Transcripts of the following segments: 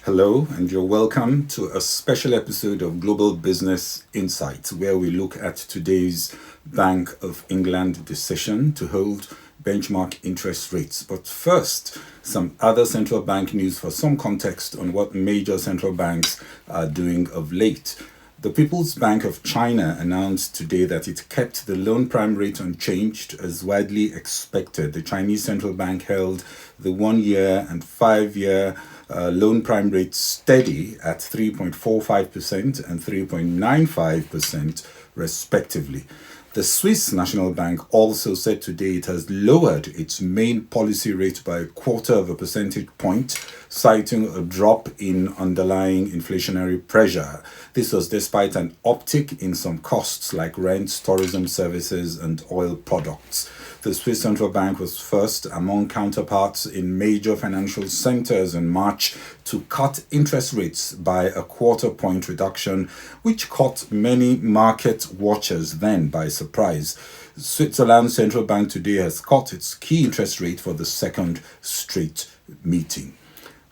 Hello, and you're welcome to a special episode of Global Business Insights, where we look at today's Bank of England decision to hold benchmark interest rates. But first, some other central bank news for some context on what major central banks are doing of late. The People's Bank of China announced today that it kept the loan prime rate unchanged as widely expected. The Chinese central bank held the 1 year and 5 year loan prime rate steady at 3.45% and 3.95% respectively. The Swiss National Bank also said today it has lowered its main policy rate by a quarter of a percentage point, citing a drop in underlying inflationary pressure. This was despite an uptick in some costs like rent, tourism services, and oil products. The Swiss Central Bank was first among counterparts in major financial centers in March to cut interest rates by a quarter point reduction, which caught many market watchers then by surprise. Switzerland's central bank today has cut its key interest rate for the second straight meeting.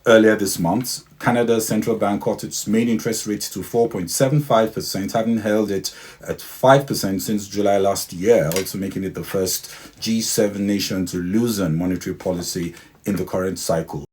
Earlier this month, Canada's central bank cut its main interest rate to 4.75%, having held it at 5% since July last year, also making it the first G7 nation to loosen monetary policy in the current cycle.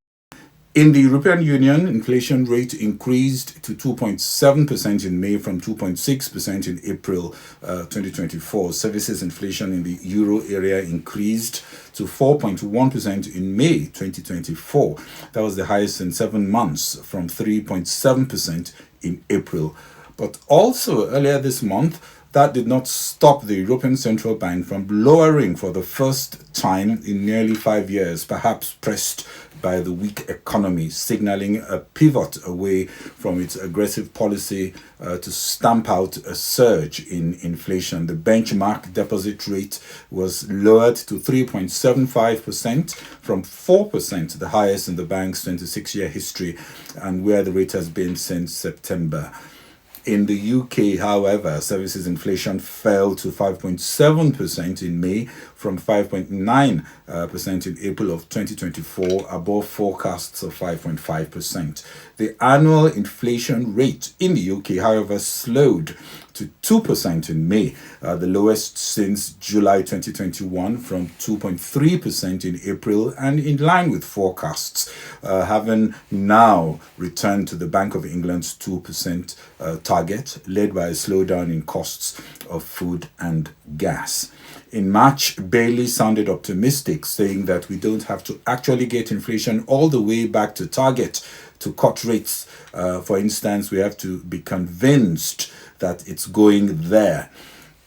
In the European Union, inflation rate increased to 2.7% in May from 2.6% in April 2024. Services inflation in the euro area increased to 4.1% in May 2024. That was the highest in 7 months, from 3.7% in April. But also earlier this month, that did not stop the European Central Bank from lowering for the first time in nearly 5 years, perhaps pressed by the weak economy, signaling a pivot away from its aggressive policy to stamp out a surge in inflation. The benchmark deposit rate was lowered to 3.75% from 4%, the highest in the bank's 26-year history, and where the rate has been since September. In the UK, however, services inflation fell to 5.7% in May from 5.9% in April of 2024, above forecasts of 5.5%. The annual inflation rate in the UK, however, slowed to 2% in May, the lowest since July 2021, from 2.3% in April, and in line with forecasts, having now returned to the Bank of England's 2% target, led by a slowdown in costs of food and gas. In March, Bailey sounded optimistic, saying that we don't have to actually get inflation all the way back to target to cut rates. For instance, we have to be convinced that it's going there.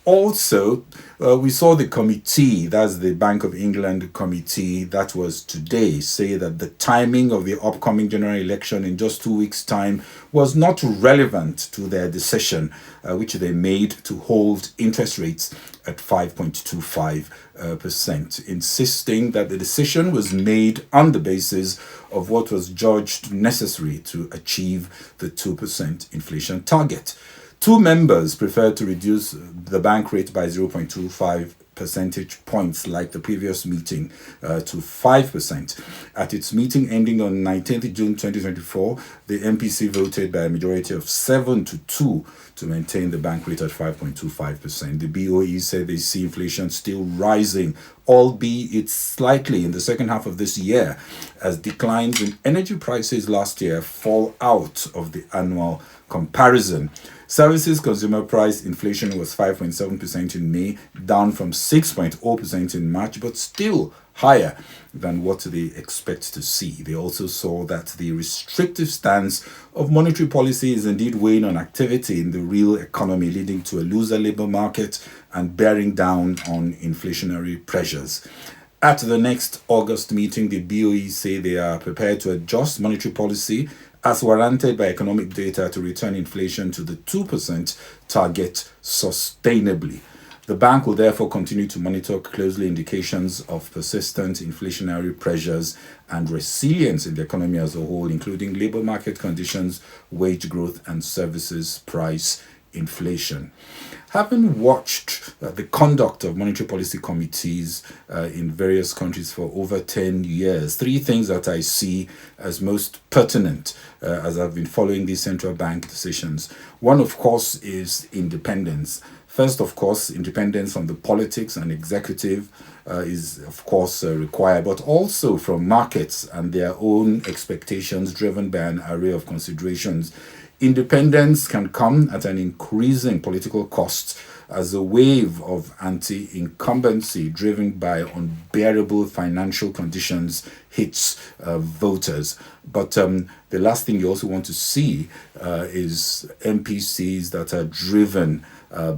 Also, we saw the committee, that's the Bank of England committee, that was today, say that the timing of the upcoming general election in just 2 weeks' time was not relevant to their decision, which they made to hold interest rates at 5.25%, insisting that the decision was made on the basis of what was judged necessary to achieve the 2% inflation target. Two members preferred to reduce the bank rate by 0.25 percentage points like the previous meeting to 5%. At its meeting ending on 19th June 2024, the MPC voted by a majority of 7-2 to maintain the bank rate at 5.25%. The BOE said they see inflation still rising, albeit slightly in the second half of this year, as declines in energy prices last year fall out of the annual comparison. Services consumer price inflation was 5.7% in May, down from 6.0% in March, but still higher than what they expect to see. They also saw that the restrictive stance of monetary policy is indeed weighing on activity in the real economy, leading to a looser labor market and bearing down on inflationary pressures. At the next August meeting, the BOE say they are prepared to adjust monetary policy as warranted by economic data to return inflation to the 2% target sustainably. The bank will therefore continue to monitor closely indications of persistent inflationary pressures and resilience in the economy as a whole, including labor market conditions, wage growth, and services price inflation. Having watched the conduct of monetary policy committees in various countries for over 10 years, three things that I see as most pertinent as I've been following these central bank decisions. One, of course, is independence. First, of course, independence from the politics and executive is, of course, required, but also from markets and their own expectations driven by an array of considerations. Independence can come at an increasing political cost as a wave of anti-incumbency driven by unbearable financial conditions hits voters. But the last thing you also want to see is MPCs that are driven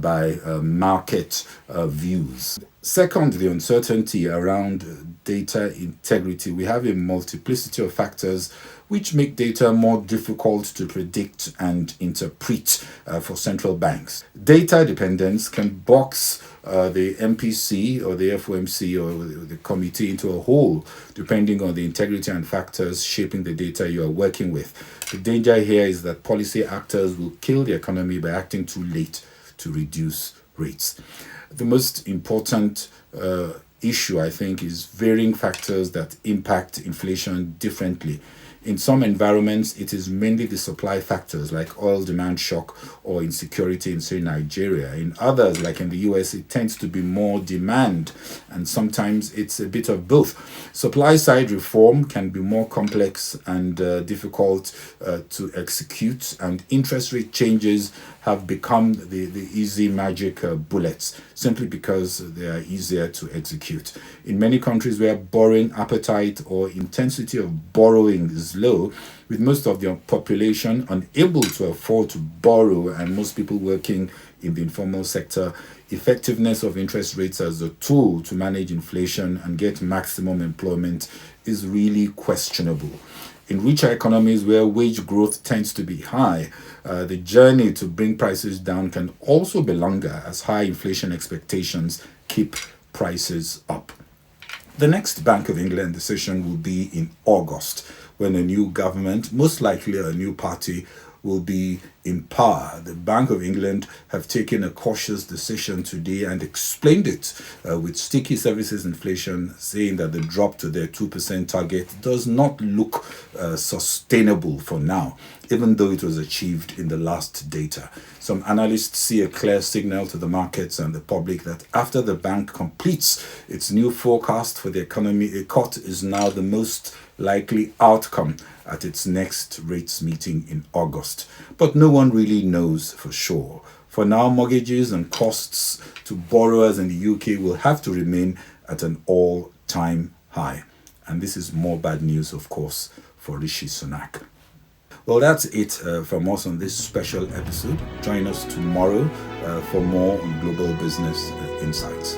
by market views. Second, the uncertainty around data integrity. We have a multiplicity of factors which make data more difficult to predict and interpret for central banks. Data dependence can box the MPC or the FOMC or the committee into a hole, depending on the integrity and factors shaping the data you are working with. The danger here is that policy actors will kill the economy by acting too late to reduce rates. The most important issue, I think, is varying factors that impact inflation differently. In some environments, it is mainly the supply factors like oil demand shock or insecurity in, say, Nigeria. In others, like in the US, it tends to be more demand, and sometimes it's a bit of both. Supply side reform can be more complex and difficult to execute, and interest rate changes have become the easy magic bullets simply because they are easier to execute. In many countries where borrowing appetite or intensity of borrowing is low, with most of the population unable to afford to borrow and most people working in the informal sector, effectiveness of interest rates as a tool to manage inflation and get maximum employment is really questionable. In richer economies where wage growth tends to be high, the journey to bring prices down can also be longer as high inflation expectations keep prices up. The next Bank of England decision will be in August, when a new government, most likely a new party, will be in power. The Bank of England have taken a cautious decision today and explained it with sticky services inflation, saying that the drop to their 2% target does not look sustainable for now, even though it was achieved in the last data. Some analysts see a clear signal to the markets and the public that after the bank completes its new forecast for the economy, a cut is now the most likely outcome at its next rates meeting in August. But no one really knows for sure. For now, mortgages and costs to borrowers in the UK will have to remain at an all-time high. And this is more bad news, of course, for Rishi Sunak. Well, that's it from us on this special episode. Join us tomorrow for more on Global Business Insights.